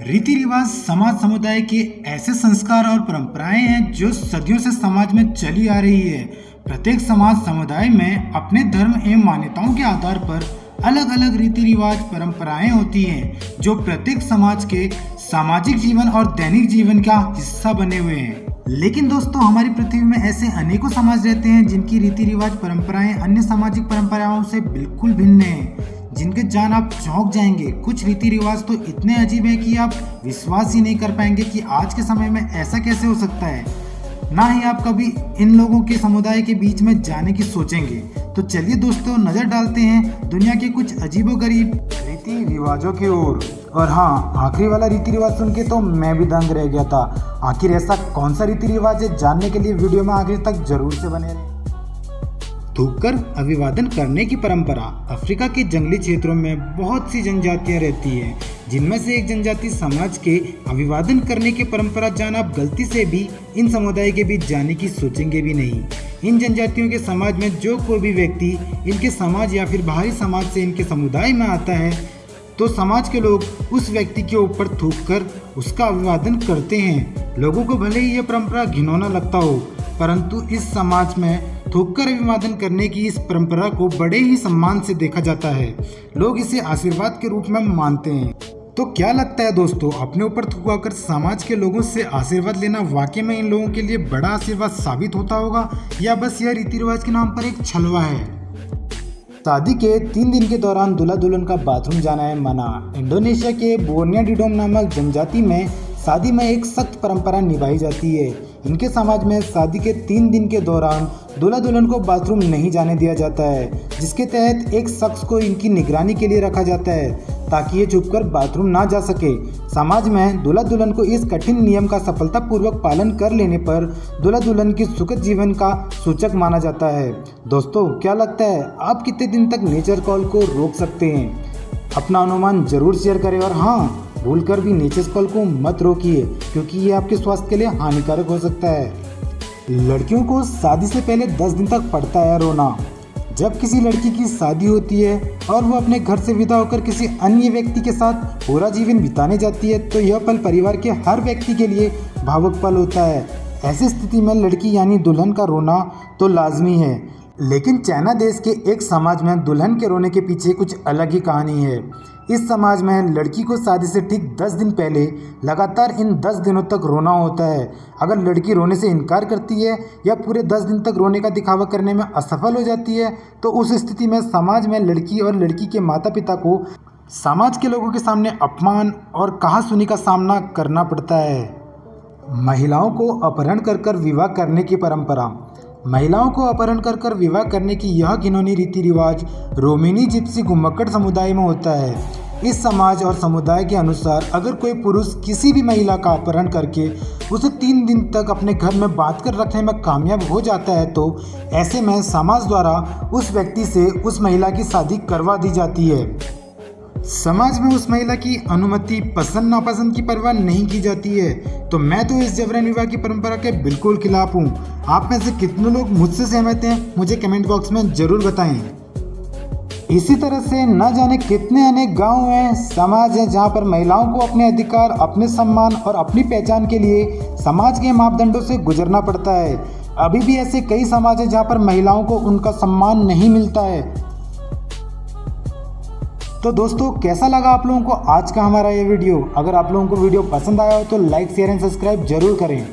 रीति रिवाज समाज समुदाय के ऐसे संस्कार और परंपराएं हैं जो सदियों से समाज में चली आ रही है। प्रत्येक समाज समुदाय में अपने धर्म एवं मान्यताओं के आधार पर अलग अलग रीति रिवाज परंपराएं होती हैं जो प्रत्येक समाज के सामाजिक जीवन और दैनिक जीवन का हिस्सा बने हुए हैं। लेकिन दोस्तों, हमारी पृथ्वी में ऐसे अनेकों समाज रहते हैं जिनकी रीति रिवाज परंपराएं अन्य सामाजिक परंपराओं से बिल्कुल भिन्न हैं, जिनके जान आप चौंक जाएंगे। कुछ रीति रिवाज तो इतने अजीब है कि आप विश्वास ही नहीं कर पाएंगे कि आज के समय में ऐसा कैसे हो सकता है। ना ही आप कभी इन लोगों के समुदाय के बीच में जाने की सोचेंगे। तो चलिए दोस्तों, नजर डालते हैं दुनिया के कुछ अजीबोगरीब रीति रिवाजों की ओर। और हाँ, आखिरी वाला रीति रिवाज सुन के तो मैं भी दंग रह गया था। आखिर ऐसा कौन सा रीति रिवाज है, जानने के लिए वीडियो में आखिर तक जरूर से बने रहें। थूककर अभिवादन करने की परंपरा। अफ्रीका के जंगली क्षेत्रों में बहुत सी जनजातियां रहती हैं, जिनमें से एक जनजाति समाज के अभिवादन करने की परंपरा जान आप गलती से भी इन समुदाय के बीच जाने की सोचेंगे भी नहीं। इन जनजातियों के समाज में जो कोई भी व्यक्ति इनके समाज या फिर बाहरी समाज से इनके समुदाय में आता है तो समाज के लोग उस व्यक्ति के ऊपर थूककर उसका अभिवादन करते हैं। लोगों को भले ही यह परंपरा घिनौना लगता हो, परंतु इस समाज में थूककर अभिवादन करने की इस परंपरा को बड़े ही सम्मान से देखा जाता है। लोग इसे आशीर्वाद के रूप में मानते हैं। तो क्या लगता है दोस्तों, अपने ऊपर थूककर समाज के लोगों से आशीर्वाद लेना वाकई में इन लोगों के लिए बड़ा आशीर्वाद साबित होता होगा, या बस यह रीति रिवाज के नाम पर एक छलवा है। शादी के 3 दिन के दौरान दूल्हा दुल्हन का बाथरूम जाना है मना। इंडोनेशिया के बोर्नियो डिडोम नामक जनजाति में शादी में एक सख्त परंपरा निभाई जाती है। इनके समाज में शादी के 3 दिन के दौरान दूल्हा दुल्हन को बाथरूम नहीं जाने दिया जाता है, जिसके तहत एक शख्स को इनकी निगरानी के लिए रखा जाता है ताकि ये छुपकर बाथरूम ना जा सके। समाज में दूल्हा दुल्हन को इस कठिन नियम का सफलतापूर्वक पालन कर लेने पर दूल्हा दुल्हन की सुखद जीवन का सूचक माना जाता है। दोस्तों, क्या लगता है, आप कितने दिन तक नेचर कॉल को रोक सकते हैं? अपना अनुमान जरूर शेयर करें। और हाँ, भूलकर भी नेचर कॉल को मत रोकिए, क्योंकि ये आपके स्वास्थ्य के लिए हानिकारक हो सकता है। लड़कियों को शादी से पहले 10 दिन तक पड़ता है रोना। जब किसी लड़की की शादी होती है और वो अपने घर से विदा होकर किसी अन्य व्यक्ति के साथ पूरा जीवन बिताने जाती है, तो यह पल परिवार के हर व्यक्ति के लिए भावुक पल होता है। ऐसी स्थिति में लड़की यानी दुल्हन का रोना तो लाजमी है। लेकिन चाइना देश के एक समाज में दुल्हन के रोने के पीछे कुछ अलग ही कहानी है। इस समाज में लड़की को शादी से ठीक 10 दिन पहले लगातार इन 10 दिनों तक रोना होता है। अगर लड़की रोने से इनकार करती है या पूरे 10 दिन तक रोने का दिखावा करने में असफल हो जाती है, तो उस स्थिति में समाज में लड़की और लड़की के माता पिता को समाज के लोगों के सामने अपमान और कहासुनी का सामना करना पड़ता है। महिलाओं को अपहरण कर विवाह करने की परंपरा। महिलाओं को अपहरण कर विवाह करने की यह घिनौनी रीति रिवाज रोमानी जिप्सी घुमक्कड़ समुदाय में होता है। इस समाज और समुदाय के अनुसार अगर कोई पुरुष किसी भी महिला का अपहरण करके उसे 3 दिन तक अपने घर में बांध कर रखने में कामयाब हो जाता है, तो ऐसे में समाज द्वारा उस व्यक्ति से उस महिला की शादी करवा दी जाती है। समाज में उस महिला की अनुमति, पसंद नापसंद की परवाह नहीं की जाती है। तो मैं तो इस जबरन विवाह की परंपरा के बिल्कुल खिलाफ हूँ। आप में से कितने लोग मुझसे सहमत हैं, मुझे कमेंट बॉक्स में जरूर बताएं। इसी तरह से न जाने कितने अनेक गांव हैं, समाज हैं, जहां पर महिलाओं को अपने अधिकार, अपने सम्मान और अपनी पहचान के लिए समाज के मापदंडों से गुजरना पड़ता है। अभी भी ऐसे कई समाज हैं जहां पर महिलाओं को उनका सम्मान नहीं मिलता है। तो दोस्तों, कैसा लगा आप लोगों को आज का हमारा ये वीडियो? अगर आप लोगों को वीडियो पसंद आया हो तो लाइक, शेयर एंड सब्सक्राइब जरूर करें।